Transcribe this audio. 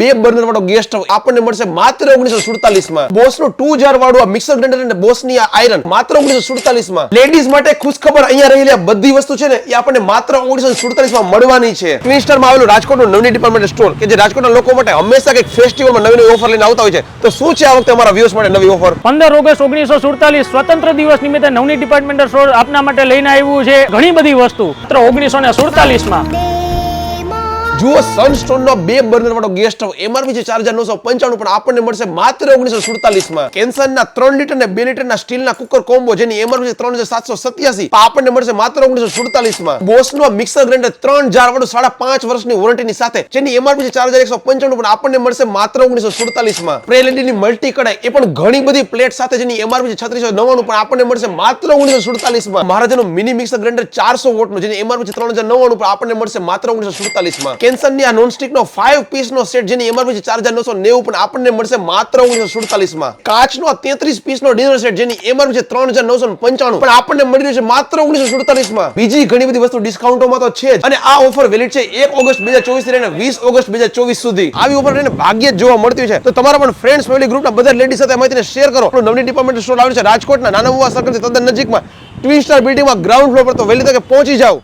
બે બર્નર વાળો gas stove આપણને મળશે માત્ર 1947 માં. બોસ નું 2 જાર વાળું આ મિક્સર ગ્રાઇન્ડર અને બોસ ની આયરન માત્ર 1947 માં. લેડીઝ માટે ખુશખબર, અહીંયા રહેલી આ બધી વસ્તુ છે ને એ આપણને માત્ર 1947 માં મળવાની છે. ટ્વિન સ્ટાર માં આવેલું રાજકોટનું નવની ડિપાર્ટમેન્ટ સ્ટોર કે જે રાજકોટના લોકો માટે હંમેશા કંઈક ફેસ્ટિવલમાં નવી નવી ઓફર લઈને આવતા હોય છે. તો શું છે આ વખતે અમારા વ્યુઅર્સ માટે નવી ઓફર? 15 ઓગસ્ટ 1947 સ્વતંત્ર દિવસ નિમિત્તે નવની ડિપાર્ટમેન્ટ સ્ટોર આપના માટે લઈને આવ્યું છે ઘણી બધી વસ્તુ માત્ર 1947 માં. જુઓ, સનસ્ટોન નો 2 બર્નર વાળો ગેસ સ્ટવ એમઆરપી છે 4995 પણ આપણને મળશે માત્ર 1947 માં. કેન્સર ના 3 લીટર ને 2 લીટર ના સ્ટીલ ના કુકર કોમ્બો જેની એમઆરપી 3787 આપણને મળશે માત્ર 1947 માં. બોસ નું મિક્સર ગ્રાઇન્ડર 3 જાર વાળું 5.5 વર્ષની વોરંટીની સાથે જેની એમઆરપી છે 4195 પણ આપણને મળશે માત્ર 1947 માં. પ્રેલેડી ની મલ્ટી કડાઈ એ પણ ઘણી બધી પ્લેટ સાથે જેની એમઆરપી છે 3699 પણ આપણને મળશે માત્ર 1947 માં. મહારાજાનું મિની મિક્સર ગ્રાઇન્ડર 400 વોટ નું જેની એમઆરપી છે 3099 પણ આપણને મળશે માત્ર 1947 માં. કેન્સર ની આ નોનસ્ટિક નો 5 પીસ નો સેટ જેની એમઆરપી છે 4990 પણ આપણને મળશે માત્ર 1947 માં. કાચ નો 33 પીસ નો ડિનર સેટ જેની એમઆરપી છે 3995 પણ આપણને મળી રહ્યું છે માત્ર 1947 માં. બીજી ઘણી બધી વસ્તુ ડિસ્કાઉન્ટોમાં તો છે જ અને આ ઓફર વેલિડ છે 1 ઓગસ્ટ 2024 થી લઈને 20 ઓગસ્ટ 2024 સુધી. આવી ઓફર એને ભાગ્યે જ જોવા મળતી છે. તો તમારા પણ ફ્રેન્ડ્સ ફેમિલી ગ્રુપના બધા લેડીઝ સાથે માહિતીને શેર કરો. નવની ડિપાર્ટમેન્ટ સ્ટોર આવેલું છે રાજકોટના નાના મુવા સર્કલ થી તદ્દન નજીકમાં ટ્વિન સ્ટાર બિલ્ડિંગમાં ગ્રાઉન્ડ ફ્લોર પર. તો વહેલી તકે પહોંચી જાઓ.